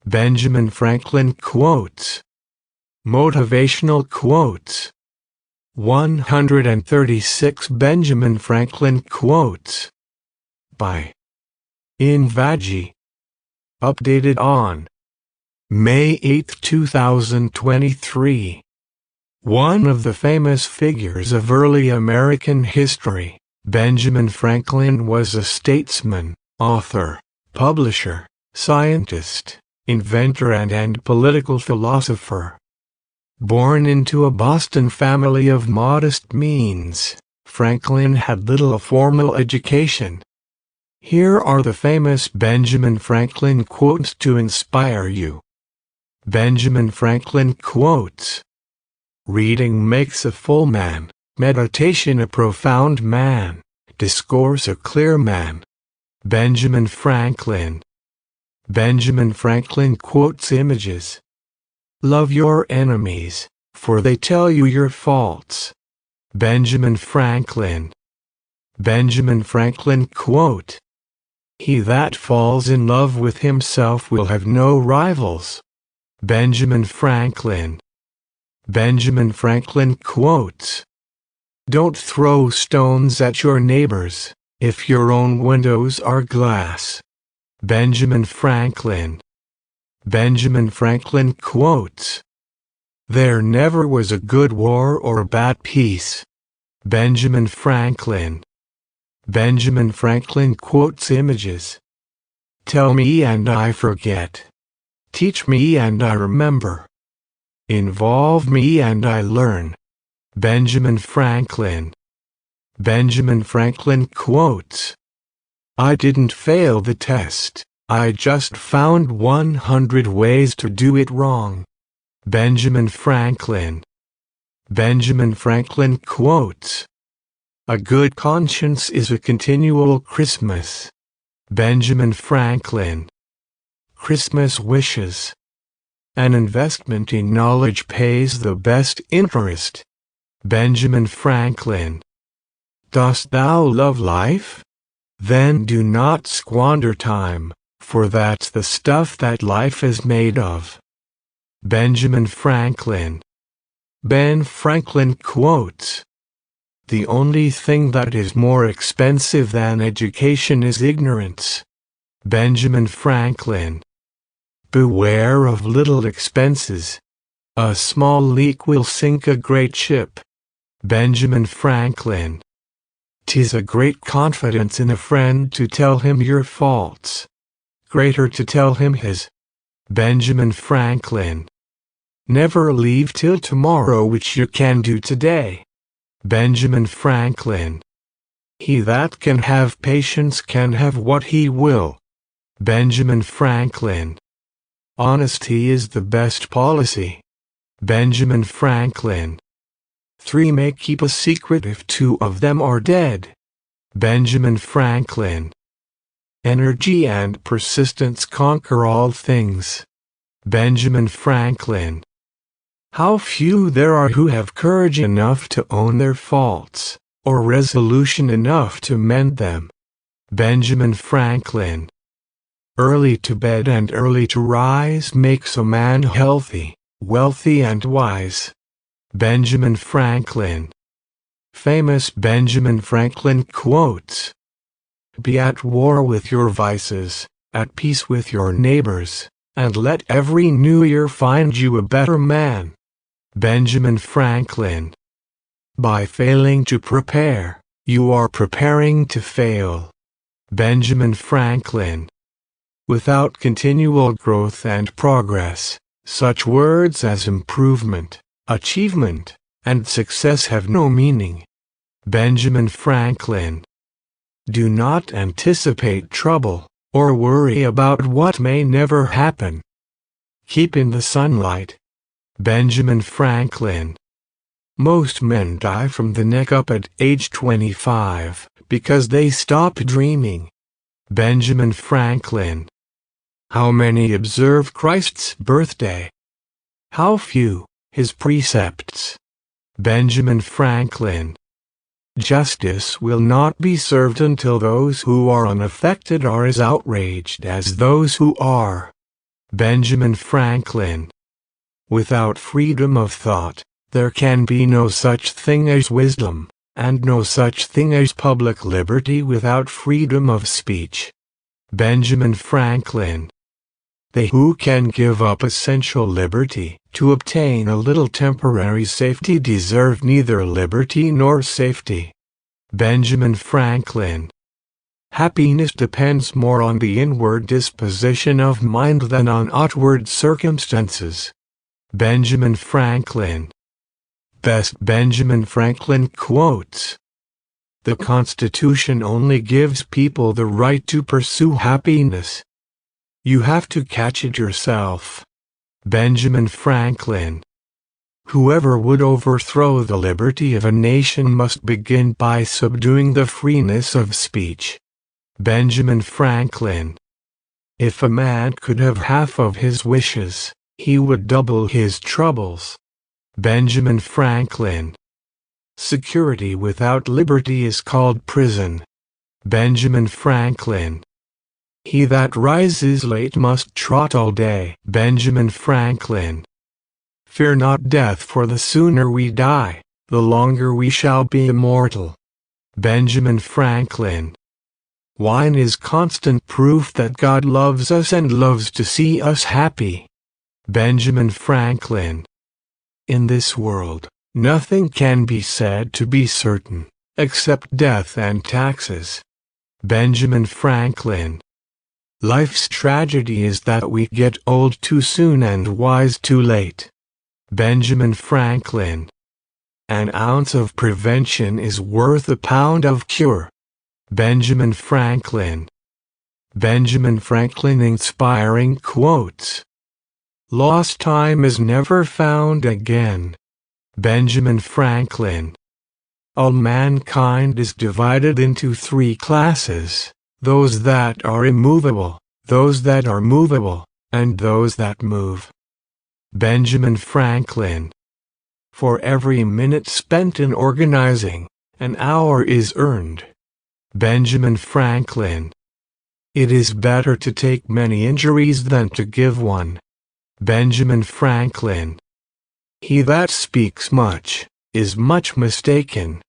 Benjamin Franklin quotes. Motivational quotes. 136 Benjamin Franklin quotes. By Invaji. Updated on May 8, 2023. One of the famous figures of early American history, Benjamin Franklin was a statesman, author, publisher, scientist, inventor and political philosopher. Born into a Boston family of modest means, Franklin had little formal education. Here are the famous Benjamin Franklin quotes to inspire you. Benjamin Franklin quotes. Reading makes a full man, meditation a profound man, discourse a clear man. Benjamin Franklin. Benjamin Franklin quotes images. Love your enemies, for they tell you your faults. Benjamin Franklin. Benjamin Franklin quote. He that falls in love with himself will have no rivals. Benjamin Franklin. Benjamin Franklin quotes. Don't throw stones at your neighbors, if your own windows are glass. Benjamin Franklin. Benjamin Franklin quotes. There never was a good war or a bad peace. Benjamin Franklin. Benjamin Franklin quotes images. Tell me and I forget. Teach me and I remember. Involve me and I learn. Benjamin Franklin. Benjamin Franklin quotes. I didn't fail the test, I just found 100 ways to do it wrong. Benjamin Franklin. Benjamin Franklin quotes. A good conscience is a continual Christmas. Benjamin Franklin. Christmas wishes. An investment in knowledge pays the best interest. Benjamin Franklin. Dost thou love life? Then do not squander time, for that's the stuff that life is made of. Benjamin Franklin. Ben Franklin quotes. The only thing that is more expensive than education is ignorance. Benjamin Franklin. Beware of little expenses. A small leak will sink a great ship. Benjamin Franklin. 'Tis a great confidence in a friend to tell him your faults. Greater to tell him his. Benjamin Franklin. Never leave till tomorrow which you can do today. Benjamin Franklin. He that can have patience can have what he will. Benjamin Franklin. Honesty is the best policy. Benjamin Franklin. 3 may keep a secret if 2 of them are dead. Benjamin Franklin. Energy and persistence conquer all things. Benjamin Franklin. How few there are who have courage enough to own their faults, or resolution enough to mend them. Benjamin Franklin. Early to bed and early to rise makes a man healthy, wealthy and wise. Benjamin Franklin. Famous Benjamin Franklin quotes. Be at war with your vices, at peace with your neighbors, and let every new year find you a better man. Benjamin Franklin. By failing to prepare, you are preparing to fail. Benjamin Franklin. Without continual growth and progress, such words as improvement, achievement, and success have no meaning. Benjamin Franklin. Do not anticipate trouble, or worry about what may never happen. Keep in the sunlight. Benjamin Franklin. Most men die from the neck up at age 25, because they stop dreaming. Benjamin Franklin. How many observe Christ's birthday? How few his precepts. Benjamin Franklin. Justice will not be served until those who are unaffected are as outraged as those who are. Benjamin Franklin. Without freedom of thought, there can be no such thing as wisdom, and no such thing as public liberty without freedom of speech. Benjamin Franklin. They who can give up essential liberty to obtain a little temporary safety deserve neither liberty nor safety. Benjamin Franklin. Happiness depends more on the inward disposition of mind than on outward circumstances. Benjamin Franklin. Best Benjamin Franklin quotes. The Constitution only gives people the right to pursue happiness. You have to catch it yourself. Benjamin Franklin. Whoever would overthrow the liberty of a nation must begin by subduing the freeness of speech. Benjamin Franklin. If a man could have half of his wishes, he would double his troubles. Benjamin Franklin. Security without liberty is called prison. Benjamin Franklin. He that rises late must trot all day. Benjamin Franklin. Fear not death, for the sooner we die, the longer we shall be immortal. Benjamin Franklin. Wine is constant proof that God loves us and loves to see us happy. Benjamin Franklin. In this world, nothing can be said to be certain, except death and taxes. Benjamin Franklin. Life's tragedy is that we get old too soon and wise too late. Benjamin Franklin. An ounce of prevention is worth a pound of cure. Benjamin Franklin. Benjamin Franklin inspiring quotes. Lost time is never found again. Benjamin Franklin. All mankind is divided into three classes: those that are immovable, those that are movable, and those that move. Benjamin Franklin. For every minute spent in organizing, an hour is earned. Benjamin Franklin. It is better to take many injuries than to give one. Benjamin Franklin. He that speaks much is much mistaken.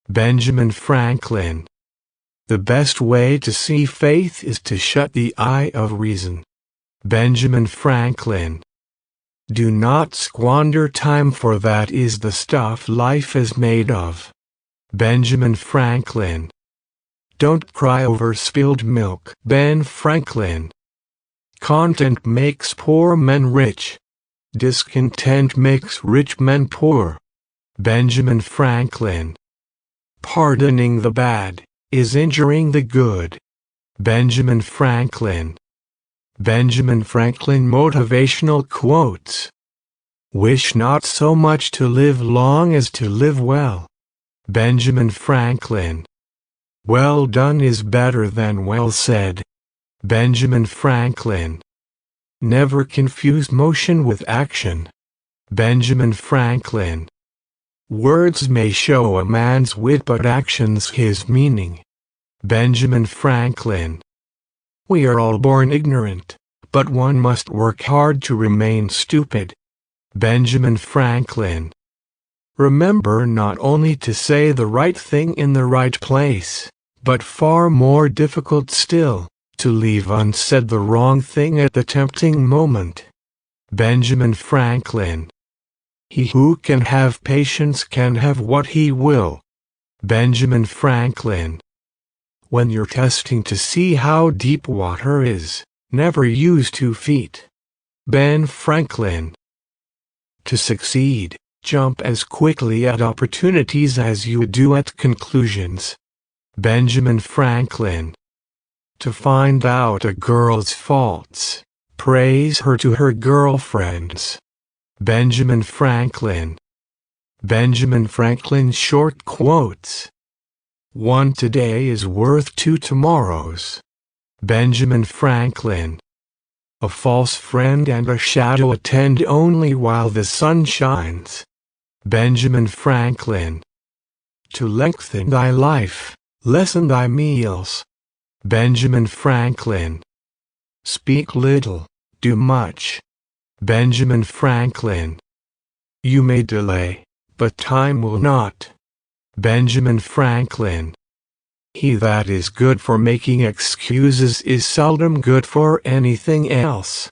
Benjamin Franklin. The best way to see faith is to shut the eye of reason. Benjamin Franklin. Do not squander time, for that is the stuff life is made of. Benjamin Franklin. Don't cry over spilled milk. Ben Franklin. Content makes poor men rich. Discontent makes rich men poor. Benjamin Franklin. Pardoning the bad is injuring the good. Benjamin Franklin. Benjamin Franklin motivational quotes. Wish not so much to live long as to live well. Benjamin Franklin. Well done is better than well said. Benjamin Franklin. Never confuse motion with action. Benjamin Franklin. Words may show a man's wit, but actions his meaning. Benjamin Franklin. We are all born ignorant, but one must work hard to remain stupid. Benjamin Franklin. Remember not only to say the right thing in the right place, but far more difficult still, to leave unsaid the wrong thing at the tempting moment. Benjamin Franklin. He who can have patience can have what he will. Benjamin Franklin. When you're testing to see how deep water is, never use 2 feet. Ben Franklin. To succeed, jump as quickly at opportunities as you do at conclusions. Benjamin Franklin. To find out a girl's faults, praise her to her girlfriends. Benjamin Franklin. Benjamin Franklin's short quotes. One today is worth 2 tomorrows. Benjamin Franklin. A false friend and a shadow attend only while the sun shines. Benjamin Franklin. To lengthen thy life, lessen thy meals. Benjamin Franklin. Speak little, do much. Benjamin Franklin. You may delay, but time will not. Benjamin Franklin. He that is good for making excuses is seldom good for anything else.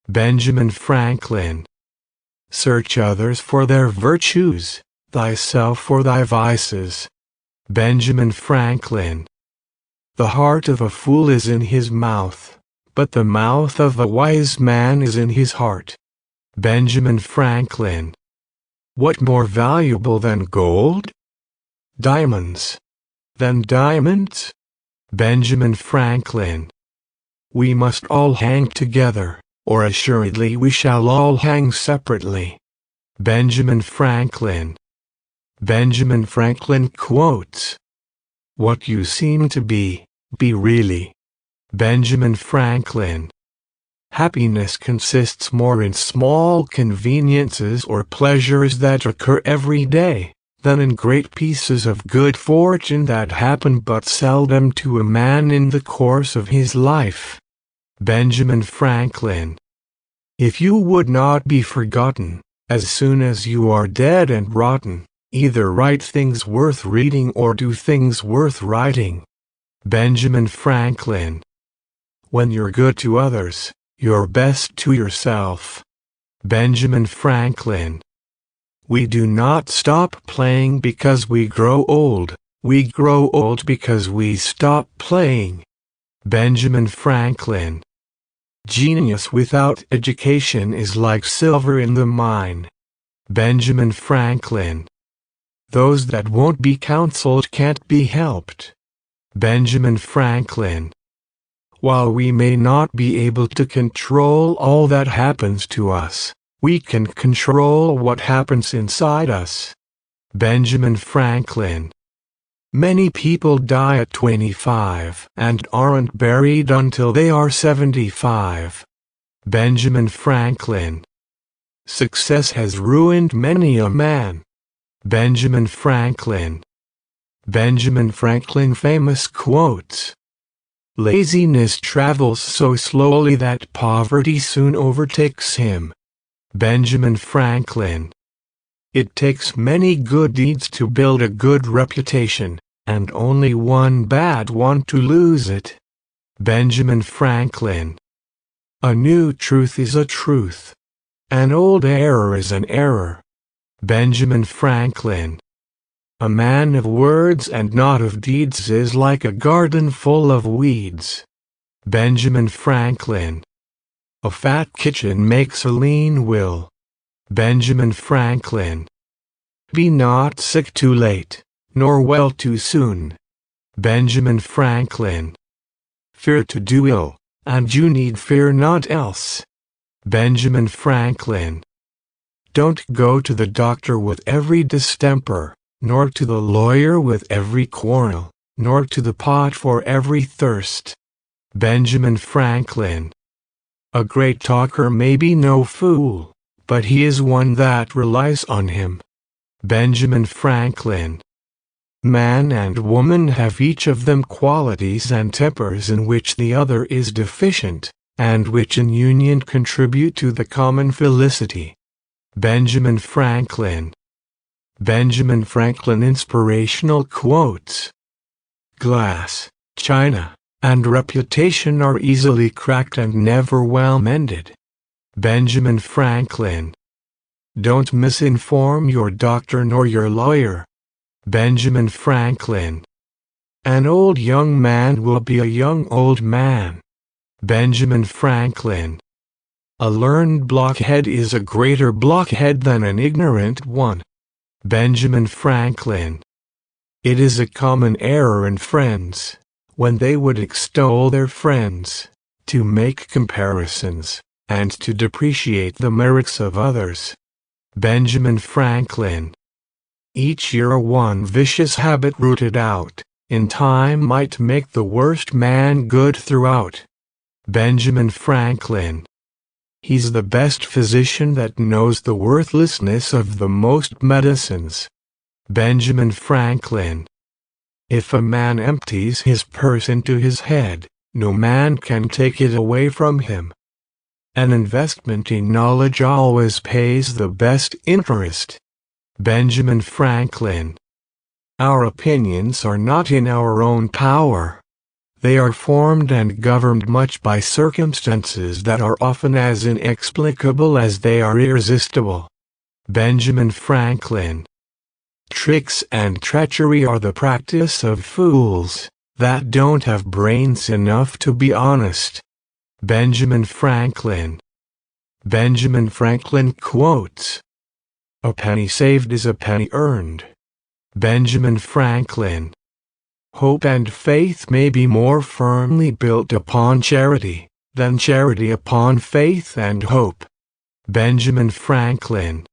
Benjamin Franklin. Search others for their virtues, thyself for thy vices. Benjamin Franklin. The heart of a fool is in his mouth, but the mouth of a wise man is in his heart. Benjamin Franklin. What more valuable than gold? Diamonds. Than diamonds? Benjamin Franklin. We must all hang together, or assuredly we shall all hang separately. Benjamin Franklin. Benjamin Franklin quotes. What you seem to be really. Benjamin Franklin. Happiness consists more in small conveniences or pleasures that occur every day, than in great pieces of good fortune that happen but seldom to a man in the course of his life. Benjamin Franklin. If you would not be forgotten, as soon as you are dead and rotten, either write things worth reading or do things worth writing. Benjamin Franklin. When you're good to others, you're best to yourself. Benjamin Franklin. We do not stop playing because we grow old, we grow old because we stop playing. Benjamin Franklin. Genius without education is like silver in the mine. Benjamin Franklin. Those that won't be counseled can't be helped. Benjamin Franklin. While we may not be able to control all that happens to us, we can control what happens inside us. Benjamin Franklin. Many people die at 25 and aren't buried until they are 75. Benjamin Franklin. Success has ruined many a man. Benjamin Franklin. Benjamin Franklin famous quotes. Laziness travels so slowly that poverty soon overtakes him. Benjamin Franklin. It takes many good deeds to build a good reputation, and only one bad one to lose it. Benjamin Franklin. A new truth is a truth. An old error is an error. Benjamin Franklin. A man of words and not of deeds is like a garden full of weeds. Benjamin Franklin. A fat kitchen makes a lean will. Benjamin Franklin. Be not sick too late, nor well too soon. Benjamin Franklin. Fear to do ill, and you need fear not else. Benjamin Franklin. Don't go to the doctor with every distemper, nor to the lawyer with every quarrel, nor to the pot for every thirst. Benjamin Franklin. A great talker may be no fool, but he is one that relies on him. Benjamin Franklin. Man and woman have each of them qualities and tempers in which the other is deficient, and which in union contribute to the common felicity. Benjamin Franklin. Benjamin Franklin inspirational quotes. Glass, china, and reputation are easily cracked and never well mended. Benjamin Franklin. Don't misinform your doctor nor your lawyer. Benjamin Franklin. An old young man will be a young old man. Benjamin Franklin. A learned blockhead is a greater blockhead than an ignorant one. Benjamin Franklin. It is a common error in friends, when they would extol their friends, to make comparisons, and to depreciate the merits of others. Benjamin Franklin. Each year one vicious habit rooted out, in time might make the worst man good throughout. Benjamin Franklin. He's the best physician that knows the worthlessness of the most medicines. Benjamin Franklin. If a man empties his purse into his head, no man can take it away from him. An investment in knowledge always pays the best interest. Benjamin Franklin. Our opinions are not in our own power. They are formed and governed much by circumstances that are often as inexplicable as they are irresistible. Benjamin Franklin. Tricks and treachery are the practice of fools that don't have brains enough to be honest. Benjamin Franklin. Benjamin Franklin quotes, "A penny saved is a penny earned." Benjamin Franklin. Hope and faith may be more firmly built upon charity than charity upon faith and hope. Benjamin Franklin.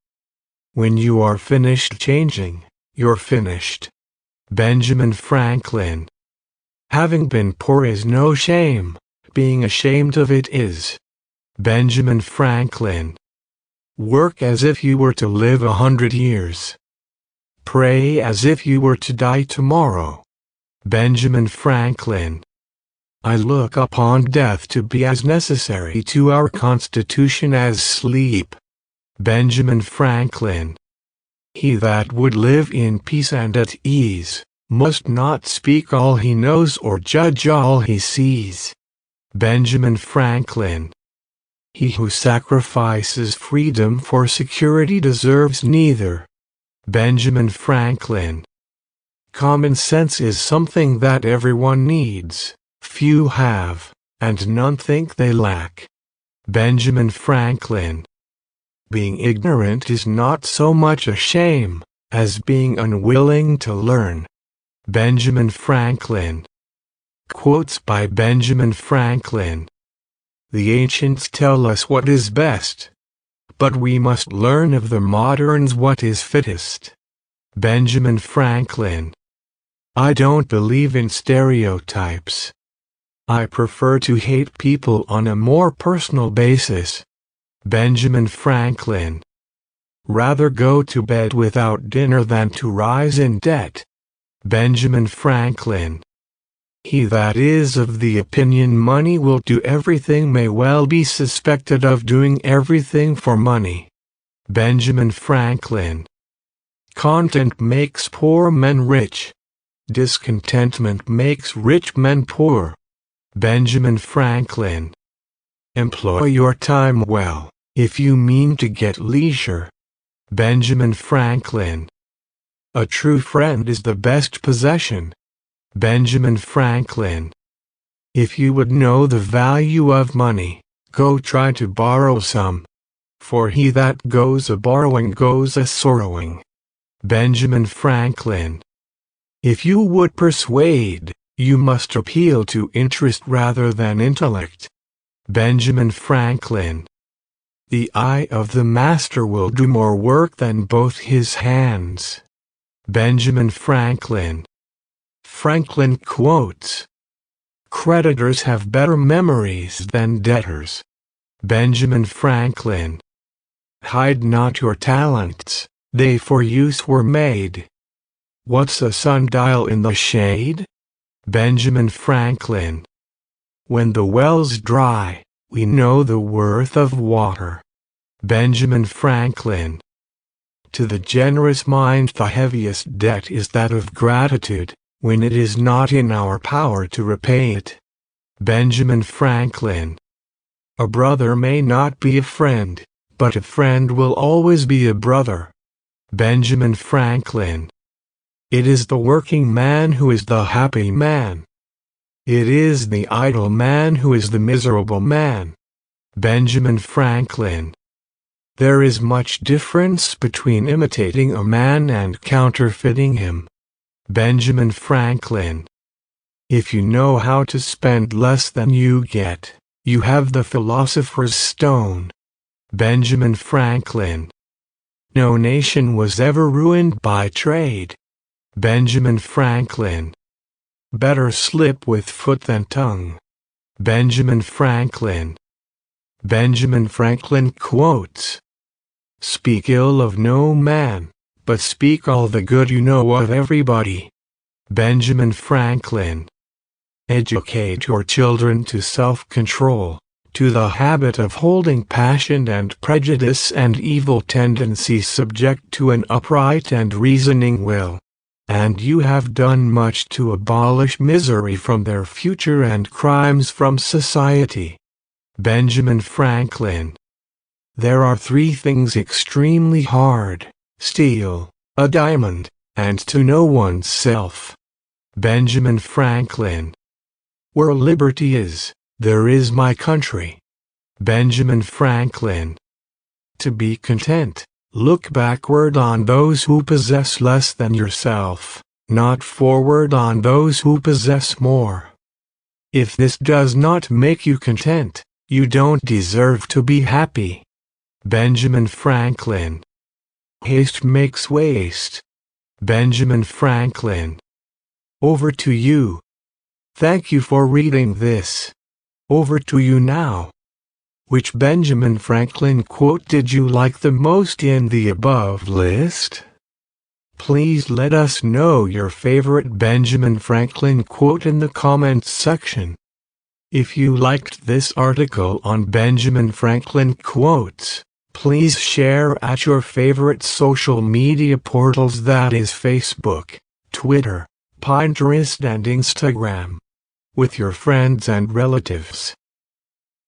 When you are finished changing, you're finished. Benjamin Franklin. Having been poor is no shame, being ashamed of it is. Benjamin Franklin. Work as if you were to live 100 years. Pray as if you were to die tomorrow. Benjamin Franklin. I look upon death to be as necessary to our Constitution as sleep. Benjamin Franklin. He that would live in peace and at ease must not speak all he knows or judge all he sees. Benjamin Franklin. He who sacrifices freedom for security deserves neither. Benjamin Franklin. Common sense is something that everyone needs, few have, and none think they lack. Benjamin Franklin. Being ignorant is not so much a shame as being unwilling to learn. Benjamin Franklin. Quotes by Benjamin Franklin. The ancients tell us what is best, but we must learn of the moderns what is fittest. Benjamin Franklin. I don't believe in stereotypes. I prefer to hate people on a more personal basis. Benjamin Franklin. Rather go to bed without dinner than to rise in debt. Benjamin Franklin. He that is of the opinion money will do everything may well be suspected of doing everything for money. Benjamin Franklin. Content makes poor men rich. Discontentment makes rich men poor. Benjamin Franklin. Employ your time well, if you mean to get leisure. Benjamin Franklin. A true friend is the best possession. Benjamin Franklin. If you would know the value of money, go try to borrow some. For he that goes a-borrowing goes a-sorrowing. Benjamin Franklin. If you would persuade, you must appeal to interest rather than intellect. Benjamin Franklin. The eye of the master will do more work than both his hands. Benjamin Franklin. Franklin quotes, creditors have better memories than debtors. Benjamin Franklin. Hide not your talents, they for use were made. What's a sundial in the shade? Benjamin Franklin. When the well's dry, we know the worth of water. Benjamin Franklin. To the generous mind the heaviest debt is that of gratitude, when it is not in our power to repay it. Benjamin Franklin. A brother may not be a friend, but a friend will always be a brother. Benjamin Franklin. It is the working man who is the happy man. It is the idle man who is the miserable man. Benjamin Franklin. There is much difference between imitating a man and counterfeiting him. Benjamin Franklin. If you know how to spend less than you get, you have the philosopher's stone. Benjamin Franklin. No nation was ever ruined by trade. Benjamin Franklin. Better slip with foot than tongue. Benjamin Franklin. Benjamin Franklin quotes, speak ill of no man, but speak all the good you know of everybody. Benjamin Franklin. Educate your children to self-control, to the habit of holding passion and prejudice and evil tendencies subject to an upright and reasoning will. And you have done much to abolish misery from their future and crimes from society. Benjamin Franklin. There are 3 things extremely hard: steal, a diamond, and to know oneself. Benjamin Franklin. Where liberty is, there is my country. Benjamin Franklin. To be content, look backward on those who possess less than yourself, not forward on those who possess more. If this does not make you content, you don't deserve to be happy. Benjamin Franklin. Haste makes waste. Benjamin Franklin. Over to you. Thank you for reading this. Over to you now. Which Benjamin Franklin quote did you like the most in the above list? Please let us know your favorite Benjamin Franklin quote in the comments section. If you liked this article on Benjamin Franklin quotes, please share at your favorite social media portals, that is Facebook, Twitter, Pinterest and Instagram, with your friends and relatives.